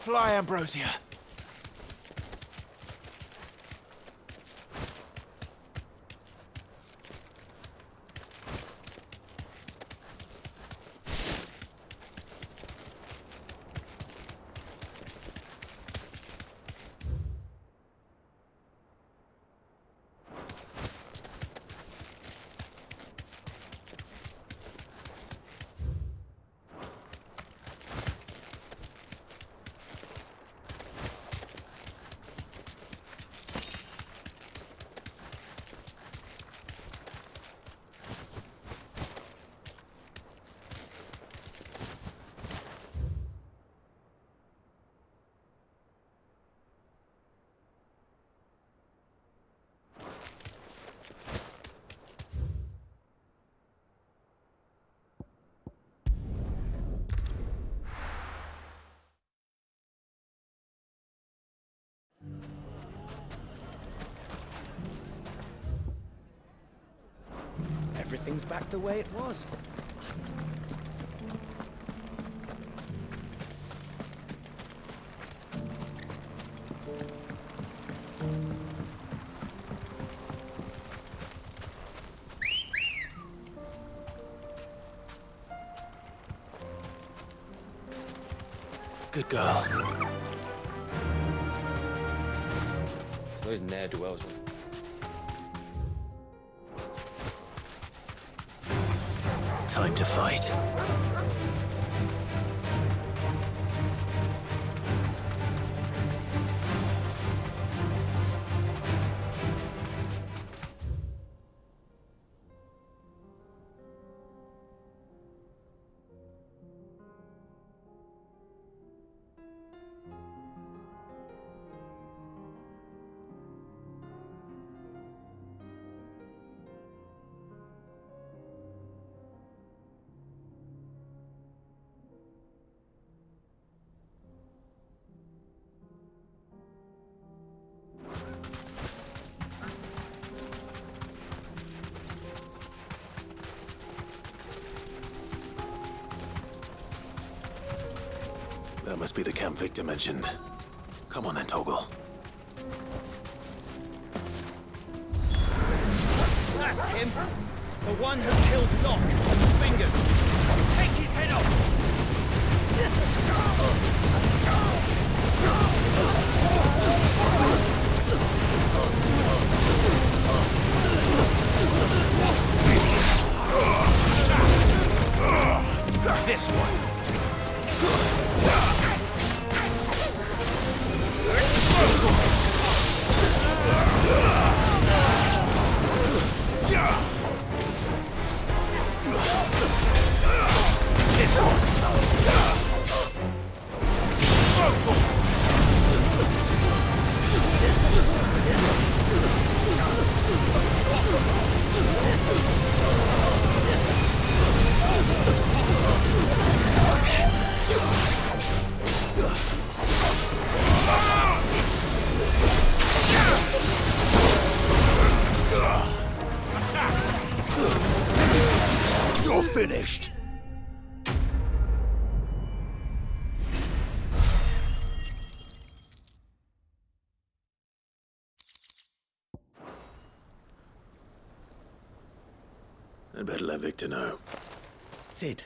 Fly, Ambrosia. Everything's back the way it was. Good girl. Those ne'er-do-wells. Time to fight. That must be the camp Victor mentioned. Come on then, Toggle. That's him! The one who killed Locke on the fingers! Take his head off! This one. This one. You're finished. I'd better let Victor know. Sid,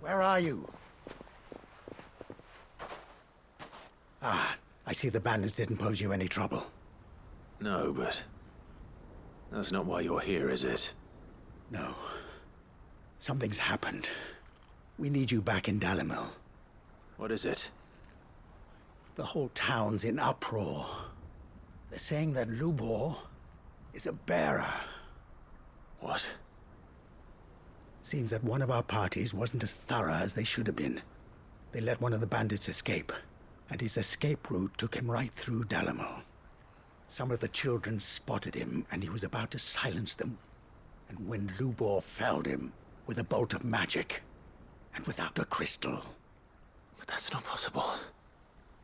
where are you? Ah, I see the bandits didn't pose you any trouble. No, but that's not why you're here, is it? No. Something's happened. We need you back in Dalimil. What is it? The whole town's in uproar. They're saying that Lubor is a bearer. What? Seems that one of our parties wasn't as thorough as they should have been. They let one of the bandits escape, and his escape route took him right through Dalimil. Some of the children spotted him, and he was about to silence them. And when Lubor felled him with a bolt of magic, and without a crystal. But that's not possible.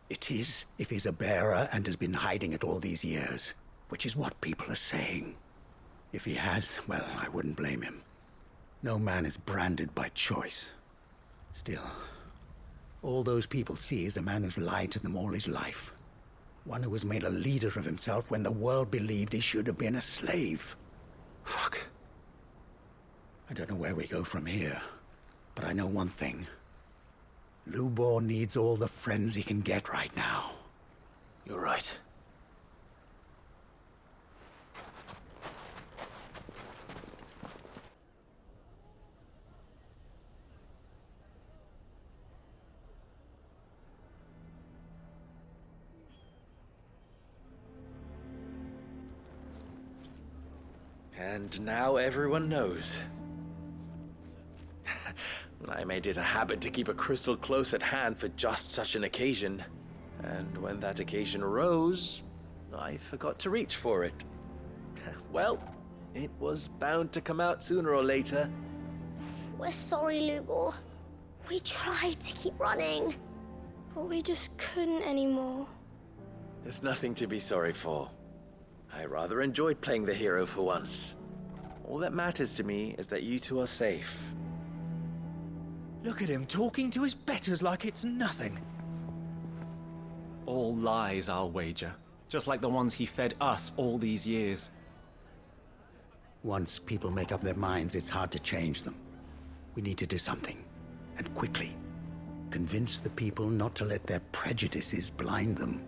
It is, if he's a bearer and has been hiding it all these years, which is what people are saying. If he has, well, I wouldn't blame him. No man is branded by choice. Still, All those people see is a man who's lied to them all his life. One who has made a leader of himself when the world believed he should have been a slave. Fuck. I don't know where we go from here, but I know one thing. Lubor needs all the friends he can get right now. You're right. And now everyone knows. I made it a habit to keep a crystal close at hand for just such an occasion. And when that occasion arose, I forgot to reach for it. Well, it was bound to come out sooner or later. We're sorry, Lubor. We tried to keep running. But we just couldn't anymore. There's nothing to be sorry for. I rather enjoyed playing the hero for once. All that matters to me is that you two are safe. Look at him talking to his betters like it's nothing. All lies, I'll wager. Just like the ones he fed us all these years. Once people make up their minds, it's hard to change them. We need to do something, and quickly. Convince the people not to let their prejudices blind them.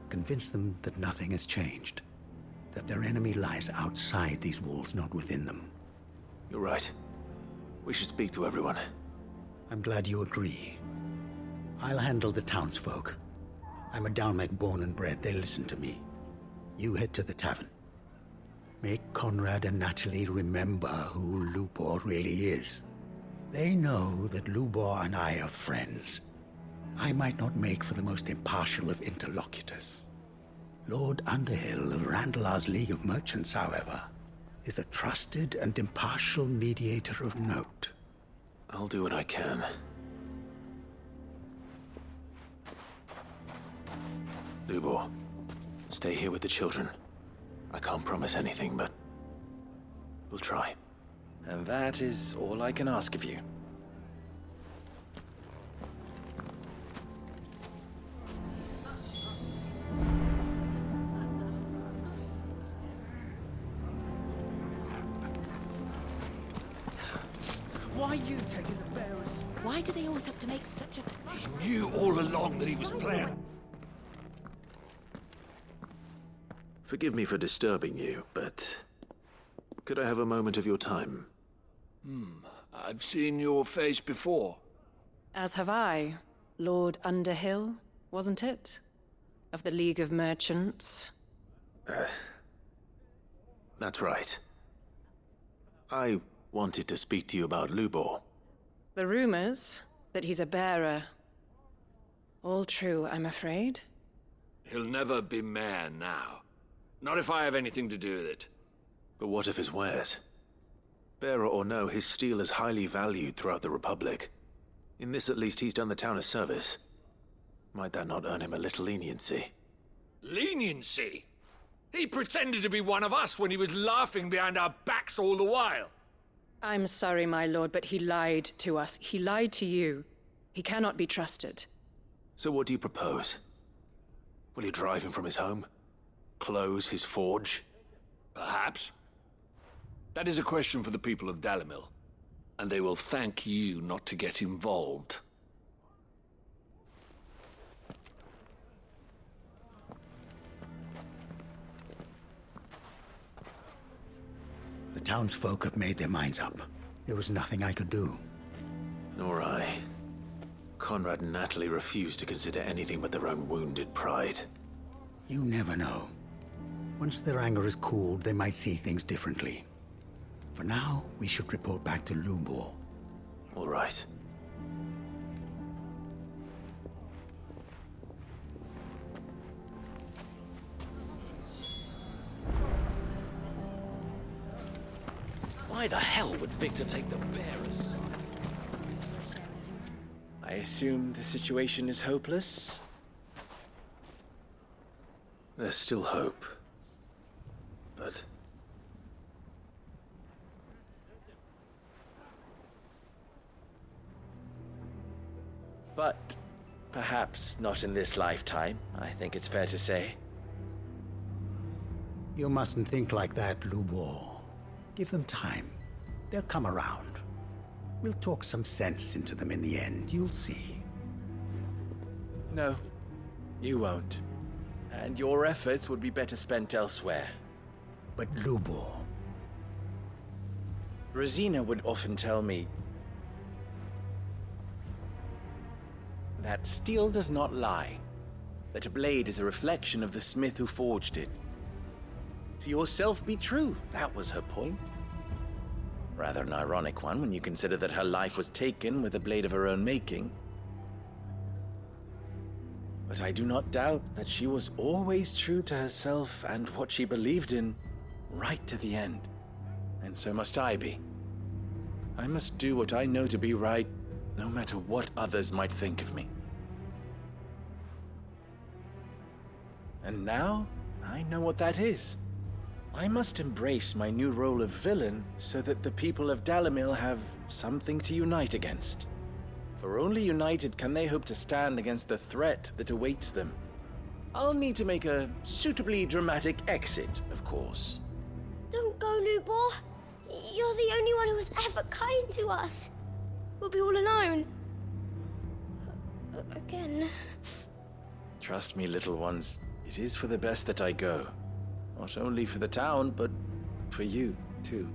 Convince them that nothing has changed. That their enemy lies outside these walls, not within them. You're right. We should speak to everyone. I'm glad you agree. I'll handle the townsfolk. I'm a Dalmec born and bred. They listen to me. You head to the tavern. Make Conrad and Natalie remember who Lubor really is. They know that Lubor and I are friends. I might not make for the most impartial of interlocutors. Lord Underhill of Randalar's League of Merchants, however, is a trusted and impartial mediator of note. I'll do what I can. Lubor, stay here with the children. I can't promise anything, but we'll try. And that is all I can ask of you. Why are you taking the bearers? Why do they always have to make such a... He knew all along that he was planning. Forgive me for disturbing you, but could I have a moment of your time? I've seen your face before. As have I. Lord Underhill, wasn't it? Of the League of Merchants. That's right. I wanted to speak to you about Lubor. The rumors that he's a bearer. All true, I'm afraid. He'll never be mayor now. Not if I have anything to do with it. But what of his wares? Bearer or no, his steel is highly valued throughout the Republic. In this at least, he's done the town a service. Might that not earn him a little leniency? Leniency? He pretended to be one of us when he was laughing behind our backs all the while. I'm sorry, my lord, but he lied to us. He lied to you. He cannot be trusted. So what do you propose? Will you drive him from his home? Close his forge? Perhaps. That is a question for the people of Dalimil, and they will thank you not to get involved. The townsfolk have made their minds up. There was nothing I could do. Nor I. Conrad and Natalie refused to consider anything but their own wounded pride. You never know. Once their anger is cooled, they might see things differently. For now, we should report back to Lubor. All right. Why the hell would Victor take the bearer's side? I assume the situation is hopeless? There's still hope. But But Perhaps not in this lifetime, I think it's fair to say. You mustn't think like that, Lubor. Give them time. They'll come around. We'll talk some sense into them in the end, you'll see. No, you won't. And your efforts would be better spent elsewhere. But Lubor... Rosina would often tell me that steel does not lie, that a blade is a reflection of the smith who forged it. To yourself be true, that was her point. Rather an ironic one when you consider that her life was taken with a blade of her own making. But I do not doubt that she was always true to herself and what she believed in, right to the end. And so must I be. I must do what I know to be right, no matter what others might think of me. And now, I know what that is. I must embrace my new role of villain so that the people of Dalimil have something to unite against. For only united can they hope to stand against the threat that awaits them. I'll need to make a suitably dramatic exit, of course. Don't go, Lubor. You're the only one who was ever kind to us. We'll be all alone. Again. Trust me, little ones, it is for the best that I go. Not only for the town, but for you, too.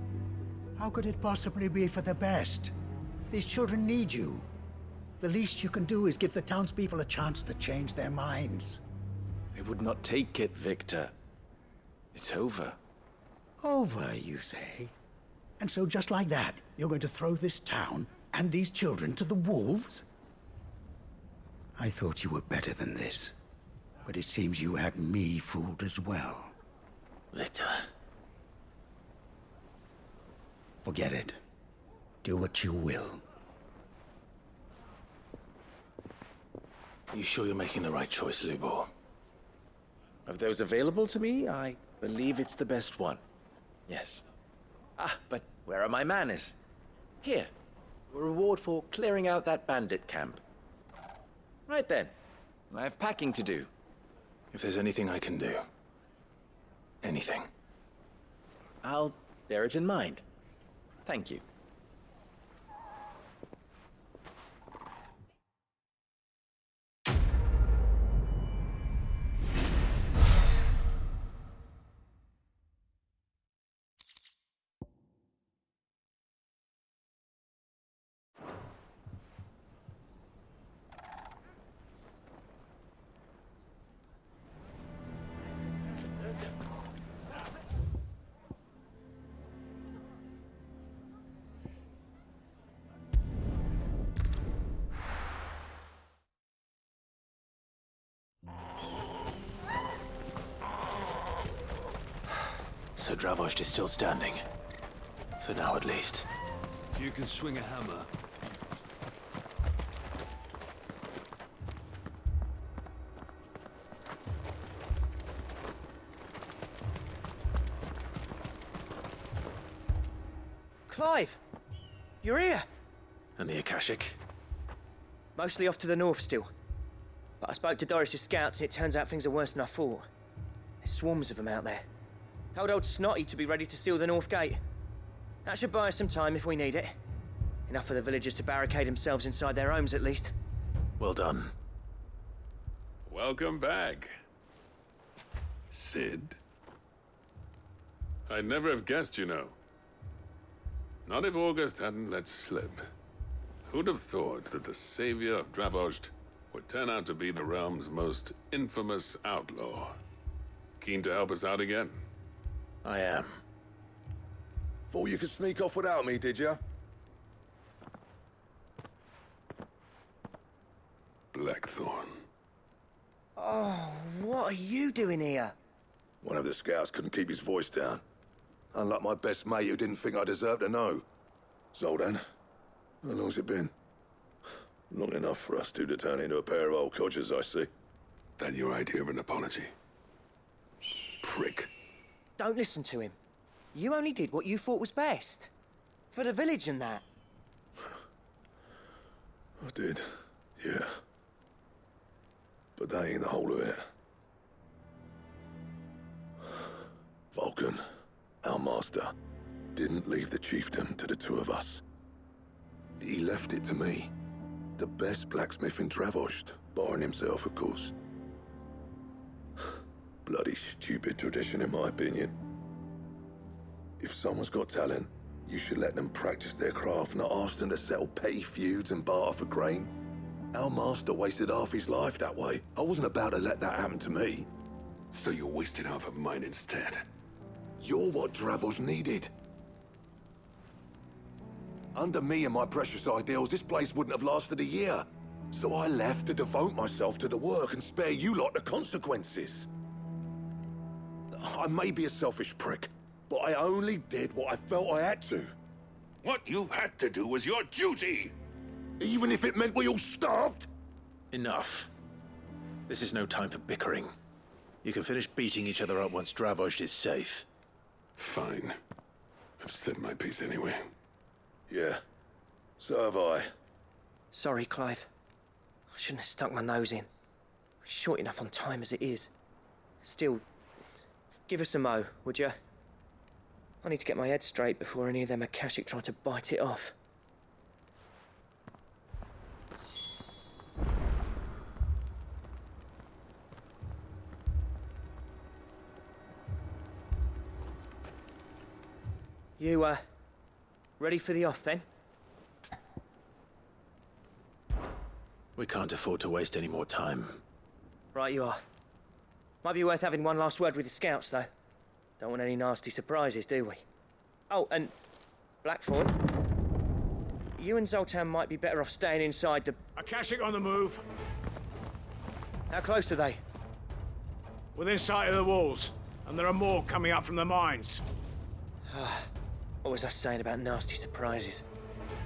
How could it possibly be for the best? These children need you. The least you can do is give the townspeople a chance to change their minds. I would not take it, Victor. It's over. Over, you say? And so just like that, you're going to throw this town and these children to the wolves? I thought you were better than this. But it seems you had me fooled as well. Victor. Forget it. Do what you will. You sure you're making the right choice, Lubor? Of those available to me, I believe it's the best one. Yes. But where are my manners? Here. A reward for clearing out that bandit camp. Right then. I have packing to do. If there's anything I can do. Anything. I'll bear it in mind. Thank you. So Dravost is still standing. For now, at least. If you can swing a hammer. Clive! You're here! And the Akashic? Mostly off to the north still. But I spoke to Doris's scouts and it turns out things are worse than I thought. There's swarms of them out there. Told old Snotty to be ready to seal the north gate. That should buy us some time if we need it. Enough for the villagers to barricade themselves inside their homes at least. Well done. Welcome back, Sid. I'd never have guessed, you know. Not if August hadn't let slip. Who'd have thought that the savior of Dravost would turn out to be the realm's most infamous outlaw? Keen to help us out again? I am. Thought you could sneak off without me, did you? Blackthorn. Oh, what are you doing here? One of the scouts couldn't keep his voice down. Unlike my best mate who didn't think I deserved to know. Zoldan, how long's it been? Long enough for us two to turn into a pair of old codgers, I see. That your idea of an apology? Prick. Don't listen to him. You only did what you thought was best. For the village and that. I did, yeah. But that ain't the whole of it. Vulcan, our master, didn't leave the chiefdom to the two of us. He left it to me, the best blacksmith in Dravost, barring himself, of course. Bloody stupid tradition, in my opinion. If someone's got talent, you should let them practice their craft, not ask them to settle petty feuds and barter for grain. Our master wasted half his life that way. I wasn't about to let that happen to me. So you wasted half of mine instead. You're what Dravost needed. Under me and my precious ideals, this place wouldn't have lasted a year. So I left to devote myself to the work and spare you lot the consequences. I may be a selfish prick, but I only did what I felt I had to. What you had to do was your duty! Even if it meant we all starved? Enough. This is no time for bickering. You can finish beating each other up once Dravost is safe. Fine. I've said my piece anyway. Yeah, so have I. Sorry, Clive. I shouldn't have stuck my nose in. We're short enough on time as it is. Still, give us a mo, would you? I need to get my head straight before any of them Akashic try to bite it off. You, ready for the off, then? We can't afford to waste any more time. Right you are. Might be worth having one last word with the scouts, though. Don't want any nasty surprises, do we? Oh, and Blackthorn, you and Zoltan might be better off staying inside the... Akashic on the move. How close are they? Within sight of the walls, and there are more coming up from the mines. What was I saying about nasty surprises?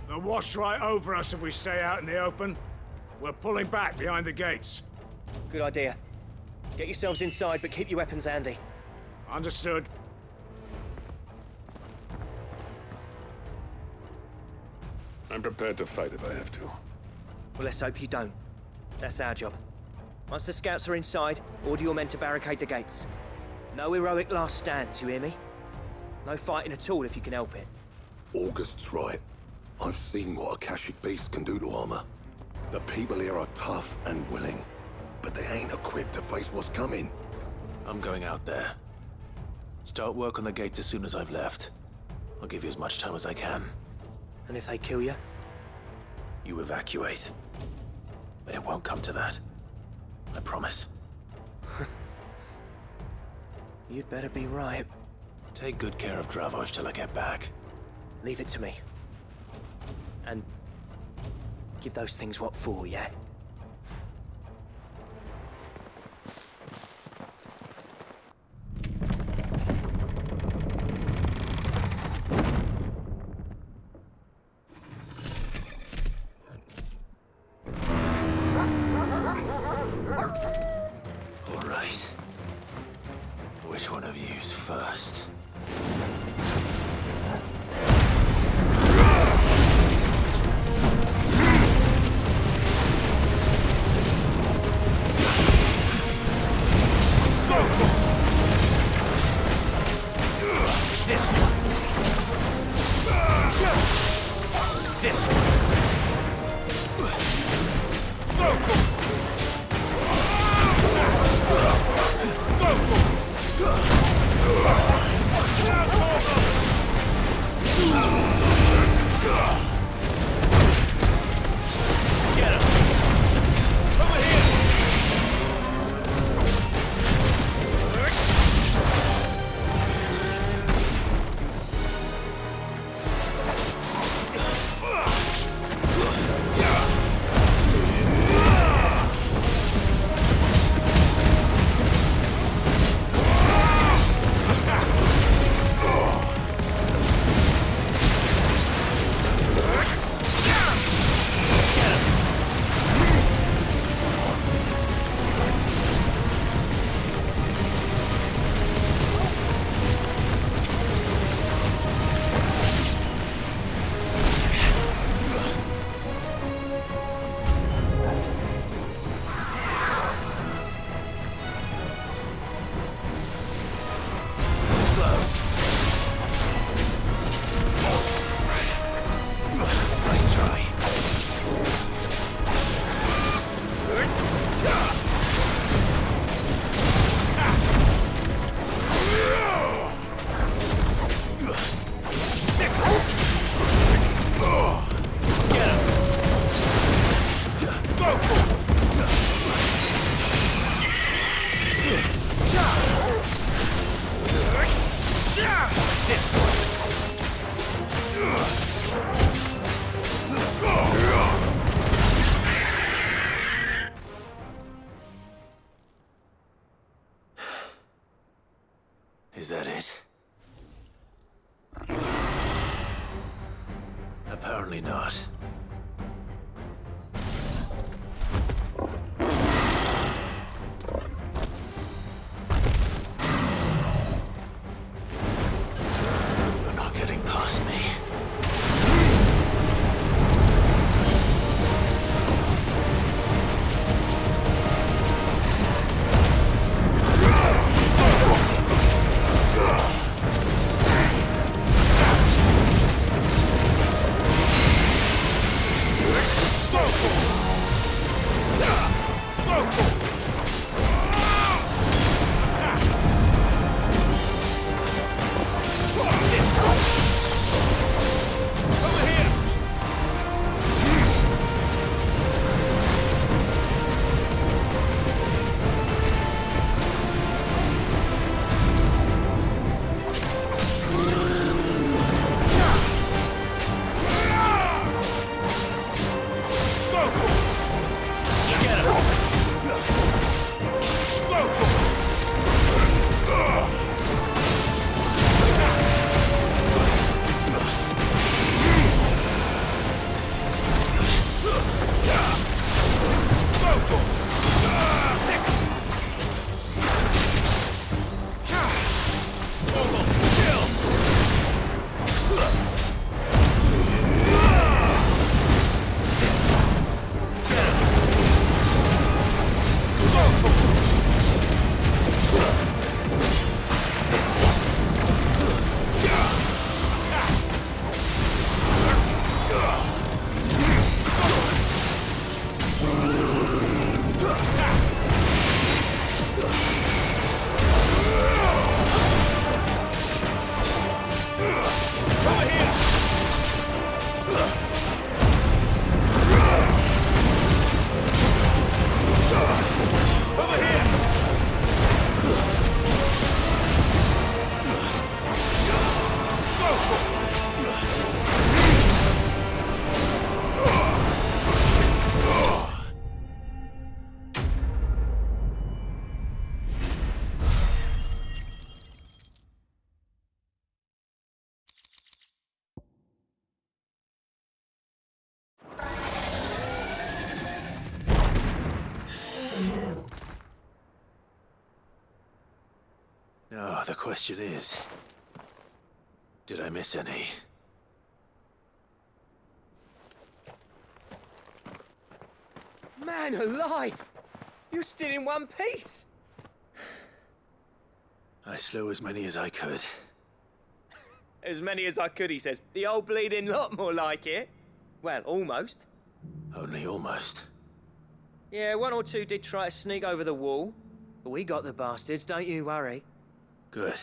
They'll wash right over us if we stay out in the open. We're pulling back behind the gates. Good idea. Get yourselves inside, but keep your weapons handy. Understood. I'm prepared to fight if I have to. Well, let's hope you don't. That's our job. Once the scouts are inside, order your men to barricade the gates. No heroic last stands, you hear me? No fighting at all if you can help it. August's right. I've seen what Akashic beasts can do to armor. The people here are tough and willing, but they ain't equipped to face what's coming. I'm going out there. Start work on the gate as soon as I've left. I'll give you as much time as I can. And if they kill you? You evacuate. But it won't come to that. I promise. You'd better be right. Take good care of Dravost till I get back. Leave it to me. And give those things what for, yeah? All right. Which one of you's first? Is that it? Apparently not. You're not getting past me. Now, the question is, did I miss any? Man alive! You're still in one piece! I slew as many as I could. As many as I could, he says. The old bleeding lot, more like it. Well, almost. Only almost. Yeah, one or two did try to sneak over the wall. But we got the bastards, don't you worry. Good.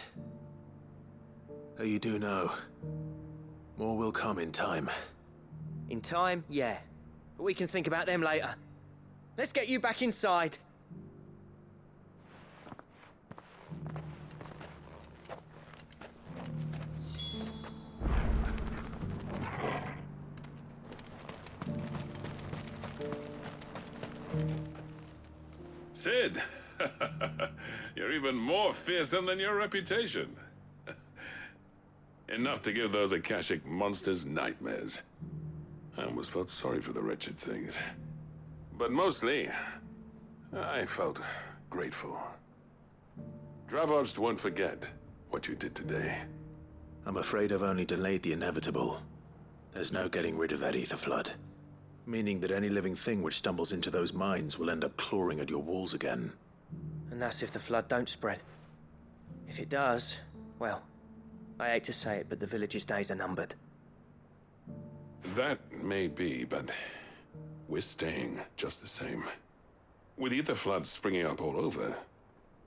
Though you do know, more will come in time. In time, yeah. But we can think about them later. Let's get you back inside. Sid! You're even more fearsome than your reputation. Enough to give those Akashic monsters nightmares. I almost felt sorry for the wretched things. But mostly, I felt grateful. Dravoged won't forget what you did today. I'm afraid I've only delayed the inevitable. There's no getting rid of that ether flood. Meaning that any living thing which stumbles into those mines will end up clawing at your walls again. And that's if the flood don't spread. If it does, well, I hate to say it, but the village's days are numbered. That may be, but we're staying just the same. With ether floods springing up all over,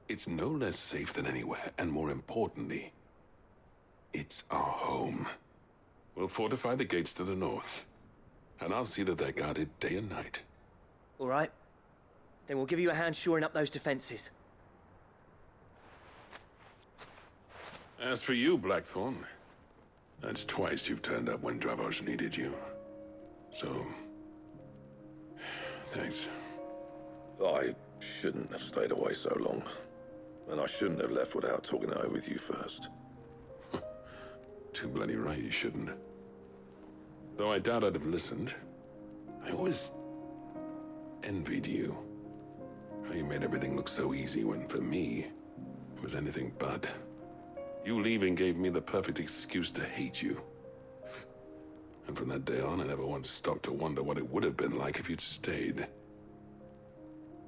it's no less safe than anywhere, and more importantly, it's our home. We'll fortify the gates to the north, and I'll see that they're guarded day and night. All right. Then we'll give you a hand shoring up those defenses. As for you, Blackthorn, that's twice you've turned up when Dravos needed you. So, thanks. I shouldn't have stayed away so long. And I shouldn't have left without talking it over with you first. Too bloody right you shouldn't. Though I doubt I'd have listened. I always envied you. How you made everything look so easy when, for me, it was anything but. You leaving gave me the perfect excuse to hate you. And from that day on, I never once stopped to wonder what it would have been like if you'd stayed.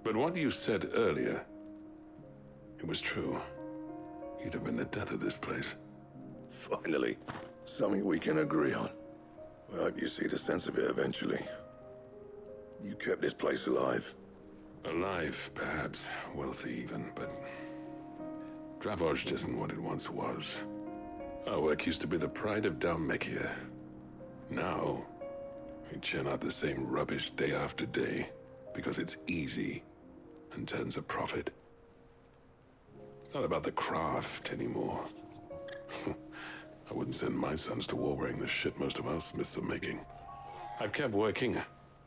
But what you said earlier, it was true. You'd have been the death of this place. Finally, something we can agree on. I hope you see the sense of it eventually. You kept this place alive. Alive, perhaps. Wealthy even, but... Dravozhd isn't what it once was. Our work used to be the pride of Dalmekia. Now, we churn out the same rubbish day after day, because it's easy and turns a profit. It's not about the craft anymore. I wouldn't send my sons to war wearing the shit most of our smiths are making. I've kept working,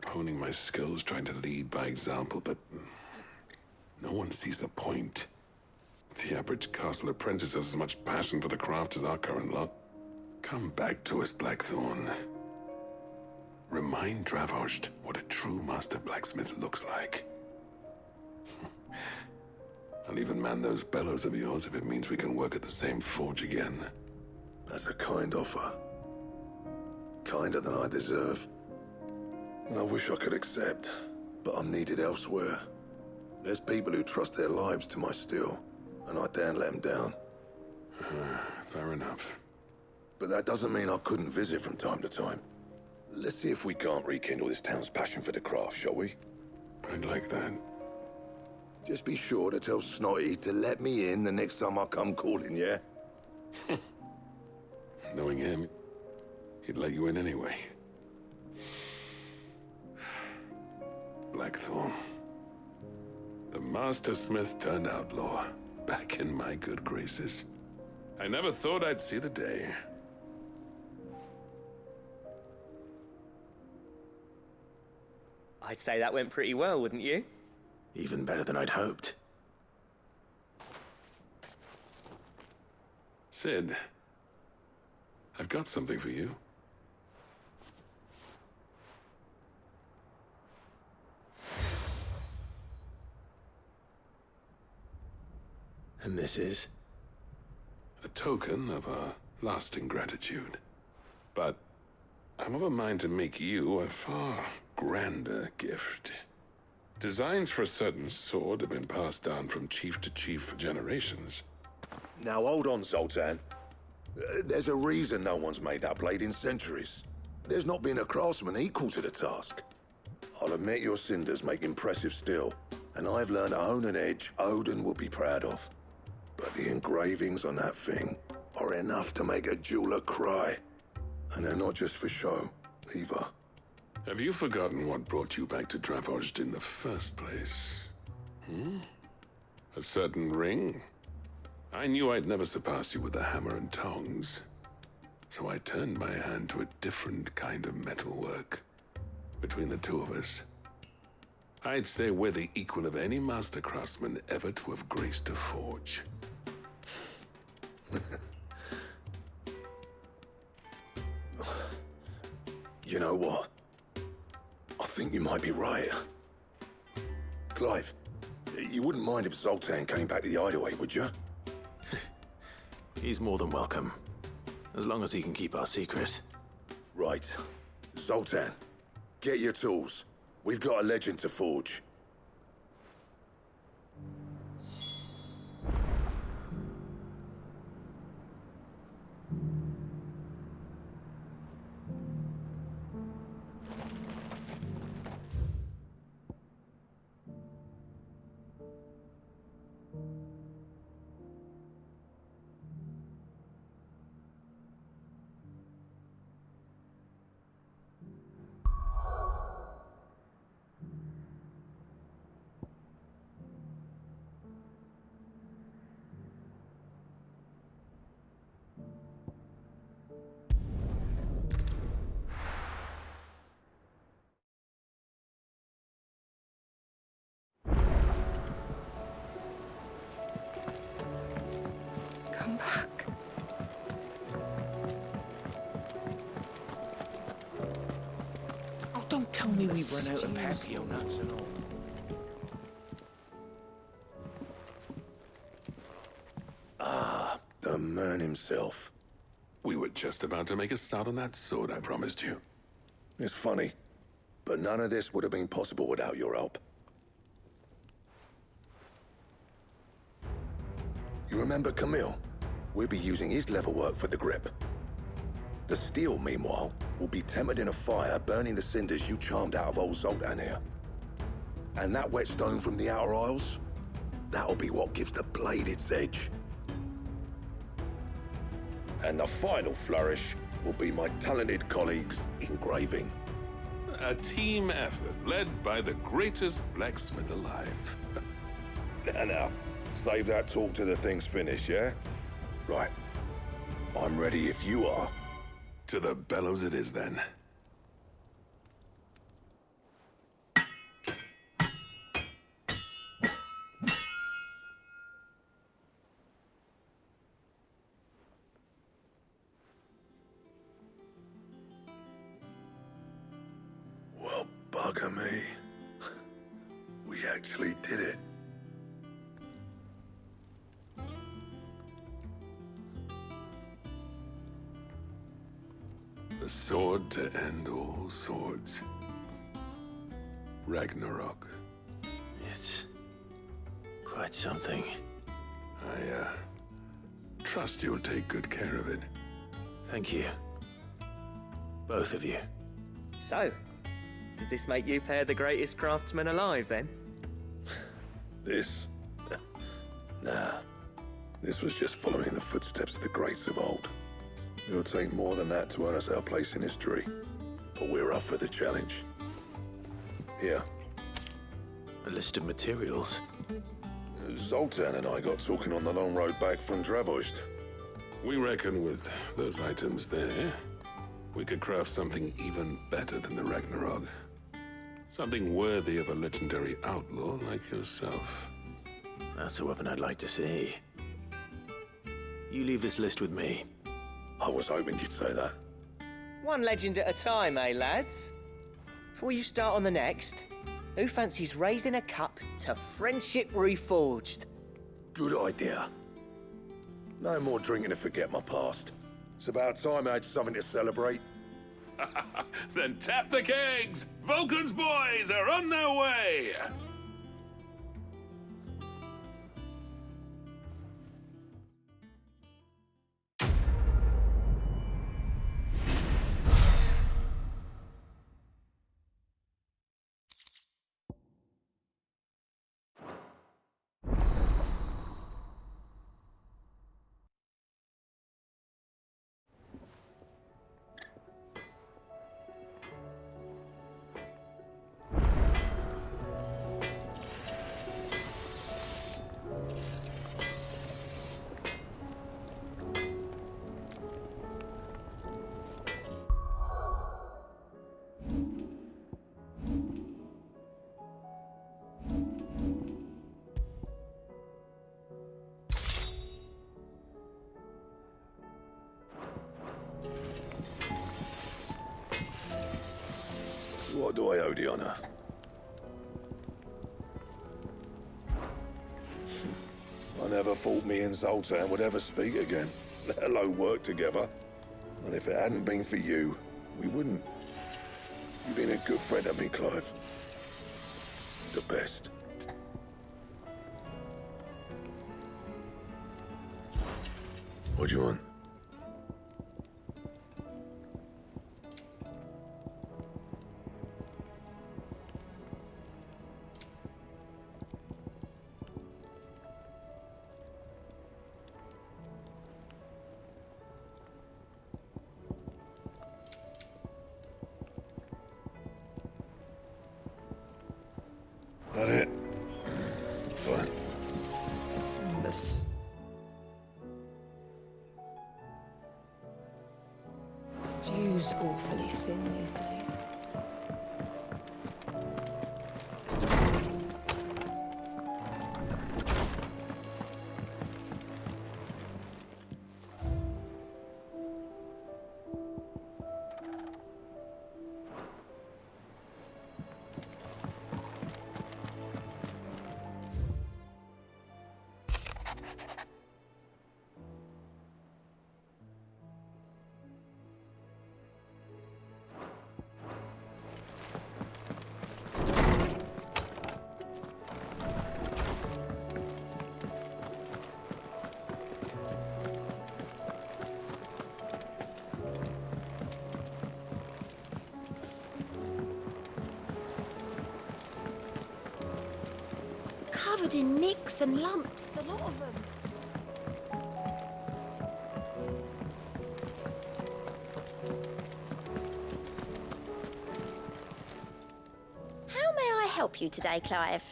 honing my skills, trying to lead by example, but no one sees the point. The average castle apprentice has as much passion for the craft as our current lot. Come back to us, Blackthorn. Remind Dravozhd what a true master blacksmith looks like. I'll even man those bellows of yours if it means we can work at the same forge again. That's a kind offer. Kinder than I deserve. And I wish I could accept, but I'm needed elsewhere. There's people who trust their lives to my steel, and I daren't let them down. Fair enough. But that doesn't mean I couldn't visit from time to time. Let's see if we can't rekindle this town's passion for the craft, shall we? I'd like that. Just be sure to tell Snotty to let me in the next time I come calling, yeah? Knowing him, he'd let you in anyway. Blackthorn. The Master Smith turned outlaw, back in my good graces. I never thought I'd see the day. I'd say that went pretty well, wouldn't you? Even better than I'd hoped. Sid, I've got something for you. And this is? A token of our lasting gratitude. But I'm of a mind to make you a far grander gift. Designs for a certain sword have been passed down from chief to chief for generations. Now hold on, Zoltan. There's a reason no one's made that blade in centuries. There's not been a craftsman equal to the task. I'll admit your cinders make impressive steel, and I've learned to hone an edge Odin will be proud of. But the engravings on that thing are enough to make a jeweler cry. And they're not just for show, either. Have you forgotten what brought you back to Dravozhd in the first place? A certain ring? I knew I'd never surpass you with the hammer and tongs. So I turned my hand to a different kind of metalwork. Between the two of us, I'd say we're the equal of any master craftsman ever to have graced a forge. You know what? I think you might be right. Clive, you wouldn't mind if Zoltan came back to the Hideaway, would you? He's more than welcome. As long as he can keep our secret. Right. Zoltan, get your tools. We've got a legend to forge. come back. Oh, don't tell me we've run out of Papio nuts and all. The man himself. We were just about to make a start on that sword I promised you. It's funny, but none of this would have been possible without your help. You remember Camille? We'll be using his leather work for the grip. The steel, meanwhile, will be tempered in a fire, burning the cinders you charmed out of old Zoltan here. And that whetstone from the Outer Isles? That'll be what gives the blade its edge. And the final flourish will be my talented colleagues' engraving. A team effort led by the greatest blacksmith alive. Now, save that talk till the thing's finished, yeah? Right. I'm ready if you are. To the bellows it is, then. Well, bugger me. We actually did it. The sword to end all swords. Ragnarok. It's quite something. I, trust you'll take good care of it. Thank you. Both of you. So, does this make you pair the greatest craftsman alive, then? This? Nah. This was just following the footsteps of the greats of old. It'll take more than that to earn us our place in history. But we're up for the challenge. Here. A list of materials. Zoltan and I got talking on the long road back from Dravost. We reckon with those items there, we could craft something even better than the Ragnarok. Something worthy of a legendary outlaw like yourself. That's a weapon I'd like to see. You leave this list with me. I was hoping you'd say that. One legend at a time, eh, lads? Before you start on the next, who fancies raising a cup to friendship reforged? Good idea. No more drinking to forget my past. It's about time I had something to celebrate. Then tap the kegs! Vulcan's boys are on their way! What do I owe the honor? I never thought me and Zoltan would ever speak again, let alone work together. And if it hadn't been for you, we wouldn't. You've been a good friend of me, Clive. The best. What do you want? That it? Fine. This. Jew's awfully thin these days. Covered in nicks and lumps, the lot of them. How may I help you today, Clive?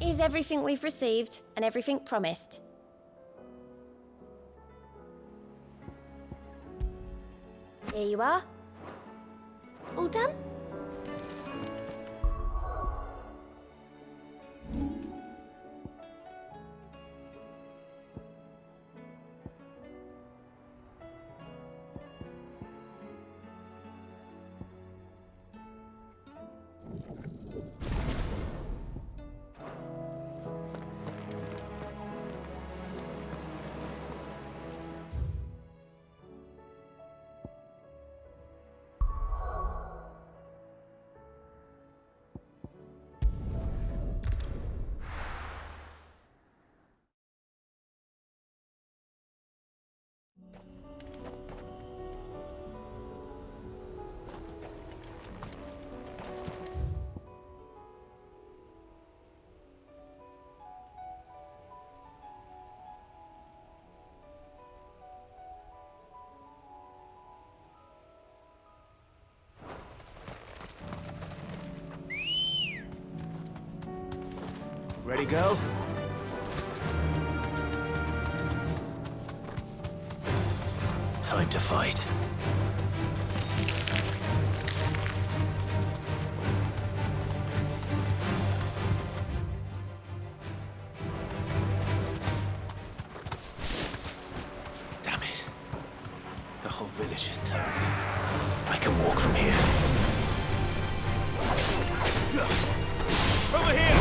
Is everything we've received and everything promised? Here you are. All done? Ready, girl? Time to fight. Damn it. The whole village is turned. I can walk from here. Over here!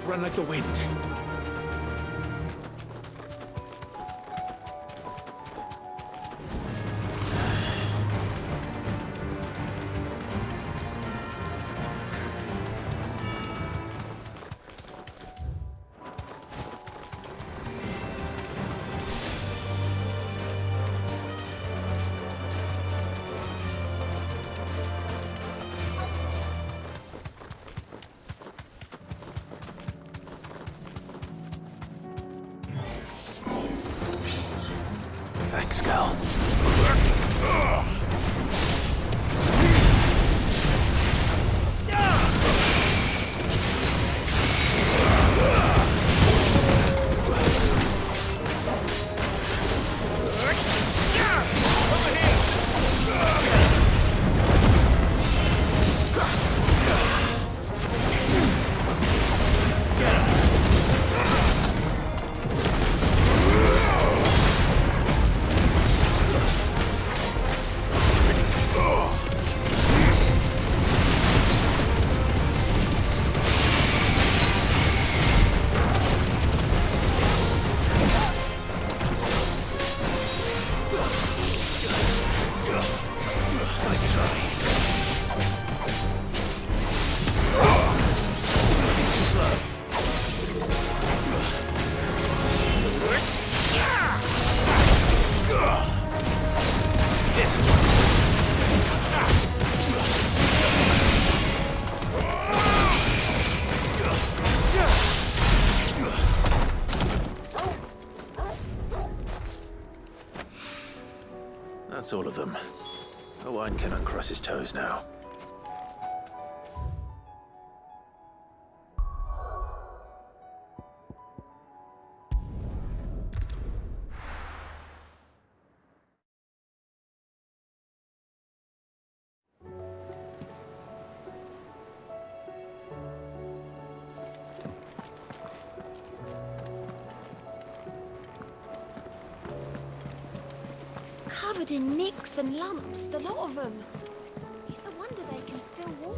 Run like the wind. Thanks, girl. That's all of them. Owain can uncross his toes now. Covered in nicks and lumps, the lot of them. It's a wonder they can still walk.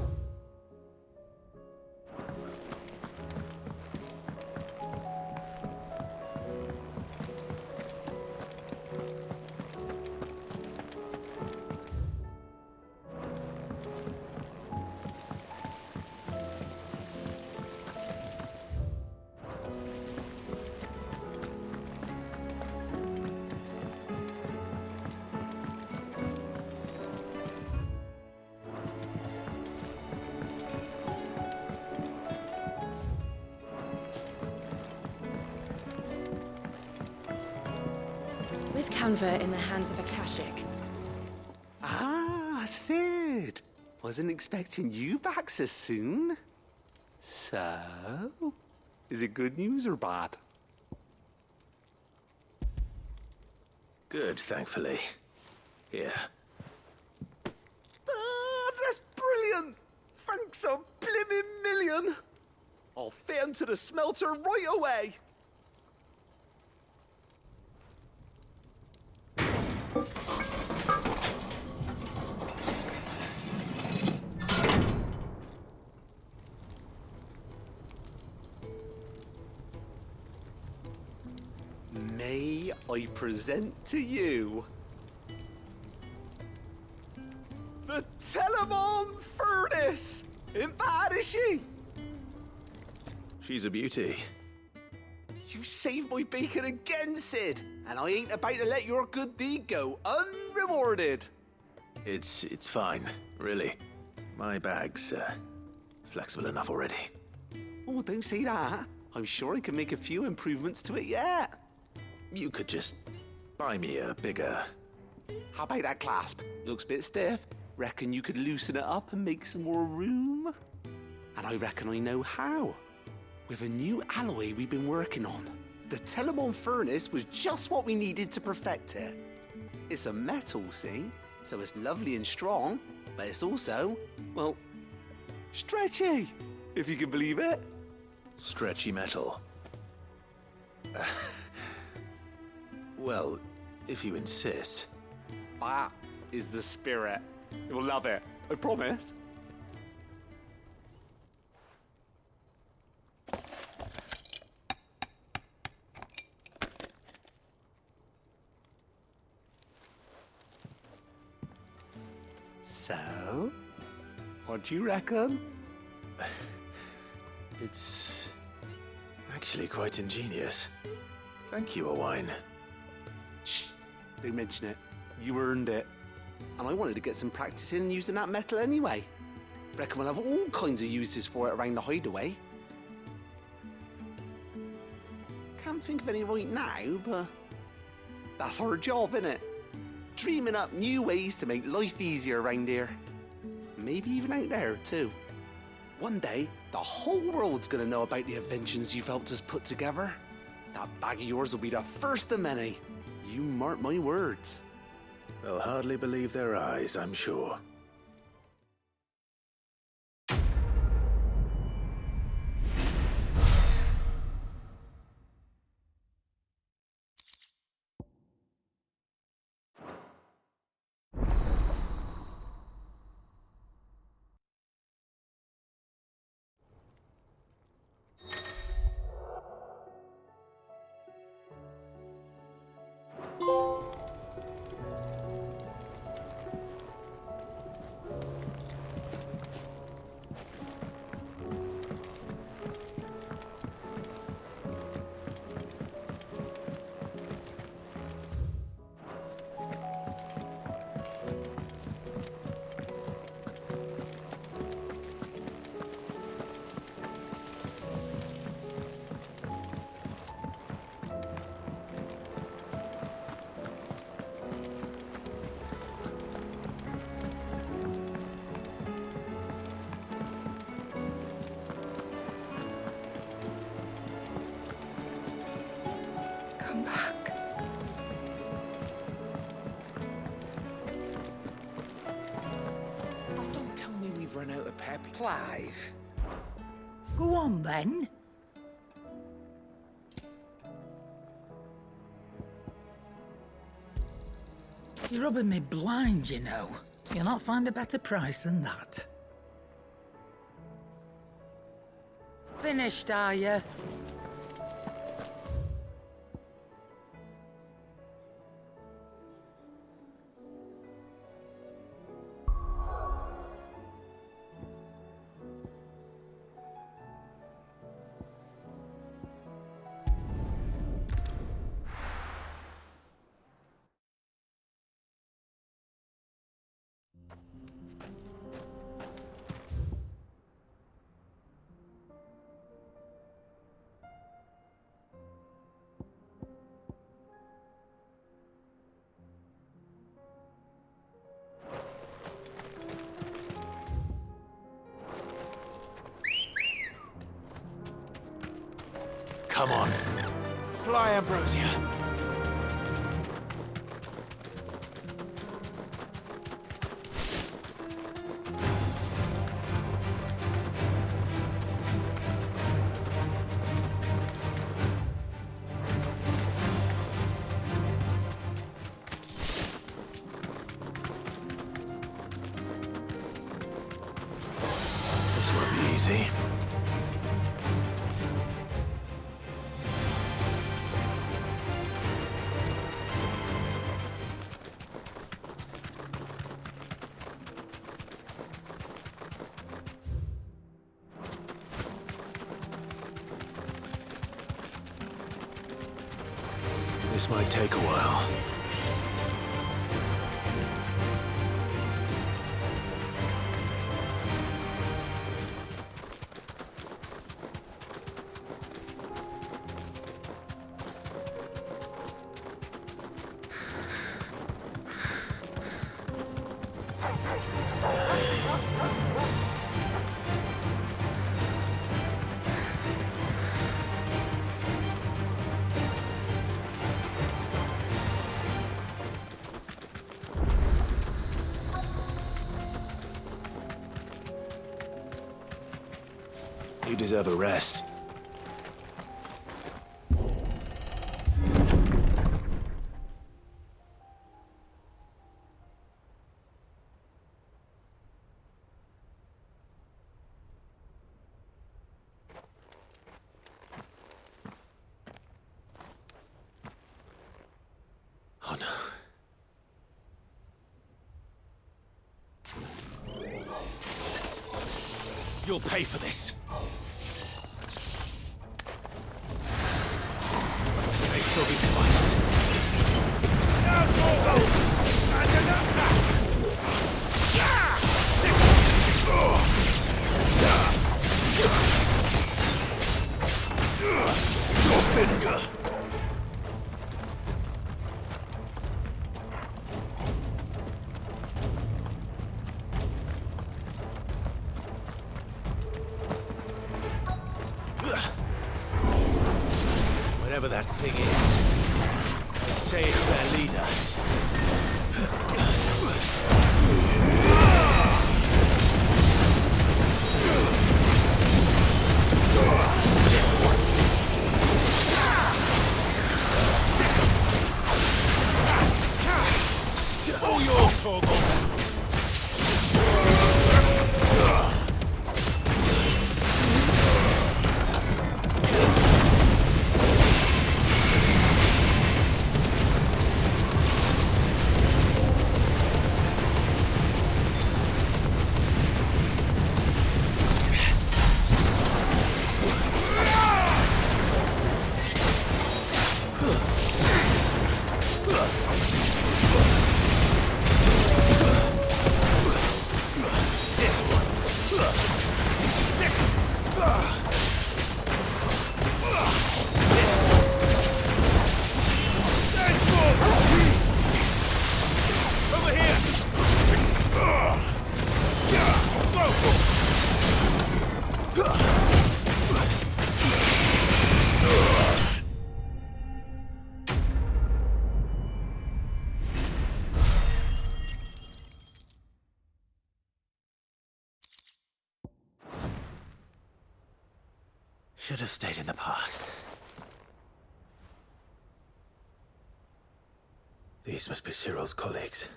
With Canva in the hands of a Kashik. Ah, Sid. Wasn't expecting you back so soon. So, is it good news or bad? Good, thankfully. Here. Ah, that's brilliant. Thanks a blimmin' million. I'll fit 'em to the smelter right away. May I present to you the Telemon Furnace? Ain't bad, is she? She's a beauty. You saved my bacon again, Sid, and I ain't about to let your good deed go unrewarded. It's fine, really. My bag's flexible enough already. Oh, don't say that. I'm sure I can make a few improvements to it yet. You could just buy me a bigger... How about that clasp? Looks a bit stiff. Reckon you could loosen it up and make some more room? And I reckon I know how. With a new alloy we've been working on. The Telemon Furnace was just what we needed to perfect it. It's a metal, see? So it's lovely and strong, but it's also, well, stretchy, if you can believe it. Stretchy metal. Well, if you insist. That is the spirit. You'll love it, I promise. So, what do you reckon? It's actually quite ingenious. Thank you, Owain. Shh, don't mention it. You earned it. And I wanted to get some practice in using that metal anyway. Reckon we'll have all kinds of uses for it around the hideaway. Can't think of any right now, but that's our job, innit? Dreaming up new ways to make life easier around here. Maybe even out there, too. One day, the whole world's gonna know about the inventions you've helped us put together. That bag of yours will be the first of many. You mark my words. They'll hardly believe their eyes, I'm sure. come back. Oh, don't tell me we've run out of pep. Clive. Go on, then. You're rubbing me blind, you know. You'll not find a better price than that. Finished, are you? Come on. Fly, Ambrosia. This won't be easy. This might take a while. You deserve a rest. Oh no. You'll pay for this. May still be spikes. Your finger. Whatever that thing is, they say it's their leader. All yours, Torgal. should have stayed in the past. These must be Cyril's colleagues.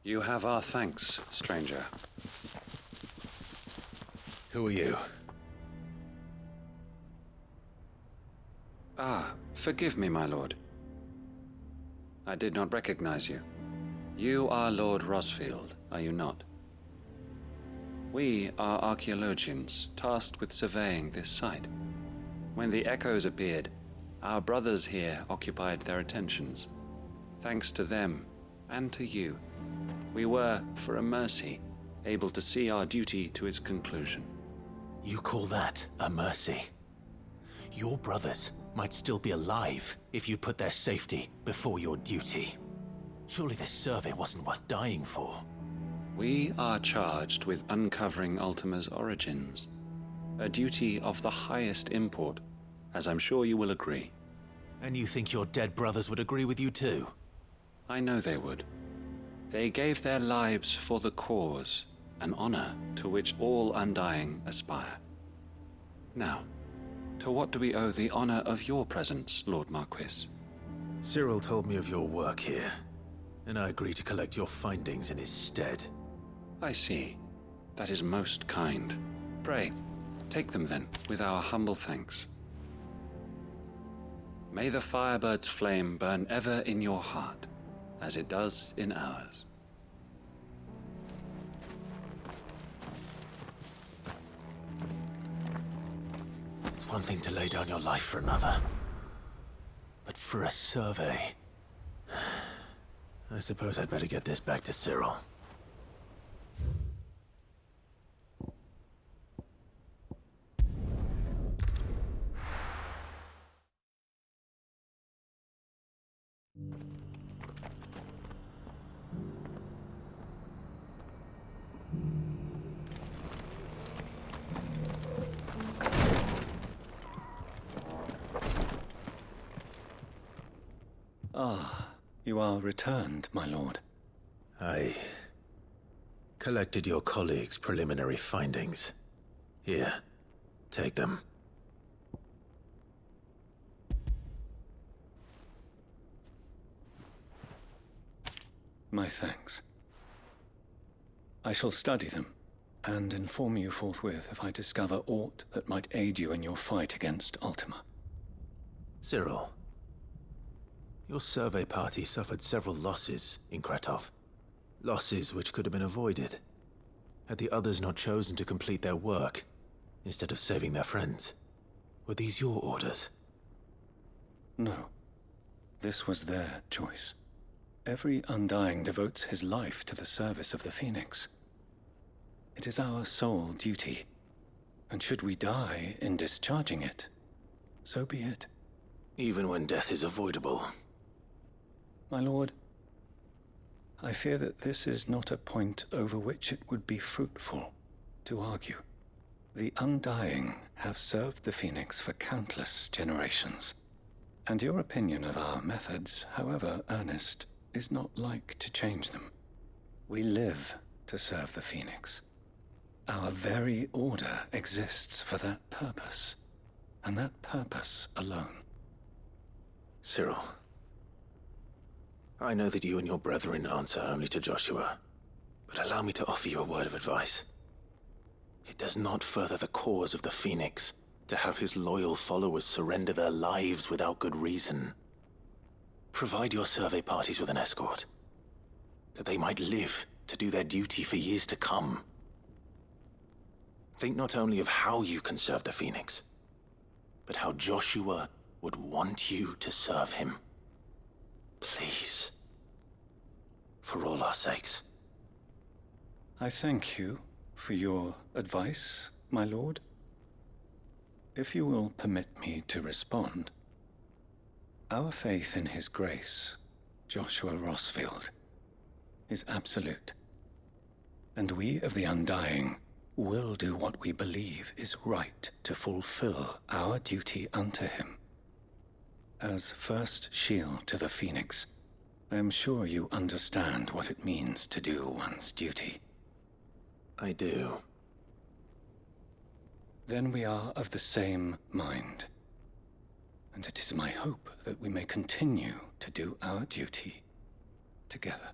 You have our thanks, stranger. Who are you? Ah, forgive me, my lord. I did not recognize you. You are Lord Rosfield, are you not? We are archaeologians tasked with surveying this site. When the echoes appeared, our brothers here occupied their attentions. Thanks to them, and to you, we were, for a mercy, able to see our duty to its conclusion. You call that a mercy? Your brothers might still be alive if you put their safety before your duty. Surely this survey wasn't worth dying for. We are charged with uncovering Ultima's origins. A duty of the highest import, as I'm sure you will agree. And you think your dead brothers would agree with you too? I know they would. They gave their lives for the cause, an honor to which all Undying aspire. Now, to what do we owe the honor of your presence, Lord Marquis? Cyril told me of your work here, and I agreed to collect your findings in his stead. I see. That is most kind. Pray, take them then, with our humble thanks. May the Firebird's flame burn ever in your heart, as it does in ours. It's one thing to lay down your life for another, but for a survey... I suppose I'd better get this back to Cyril. Ah, you are returned, my lord. I collected your colleagues' preliminary findings. Here, take them. My thanks. I shall study them, and inform you forthwith if I discover aught that might aid you in your fight against Ultima. Cyril, your survey party suffered several losses in Kretov. Losses which could have been avoided, had the others not chosen to complete their work, instead of saving their friends. Were these your orders? No. This was their choice. Every Undying devotes his life to the service of the Phoenix. It is our sole duty, and should we die in discharging it, so be it. Even when death is avoidable. My lord, I fear that this is not a point over which it would be fruitful to argue. The Undying have served the Phoenix for countless generations, and your opinion of our methods, however earnest, is not like to change them. We live to serve the Phoenix. Our very order exists for that purpose, and that purpose alone. Cyril, I know that you and your brethren answer only to Joshua, but allow me to offer you a word of advice. It does not further the cause of the Phoenix to have his loyal followers surrender their lives without good reason. Provide your survey parties with an escort, that they might live to do their duty for years to come. Think not only of how you can serve the Phoenix, but how Joshua would want you to serve him. Please. For all our sakes. I thank you for your advice, my lord. If you will permit me to respond, our faith in his grace, Joshua Rosfield, is absolute. And we of the Undying will do what we believe is right to fulfill our duty unto him. As first shield to the Phoenix, I am sure you understand what it means to do one's duty. I do. Then we are of the same mind. And it is my hope that we may continue to do our duty together.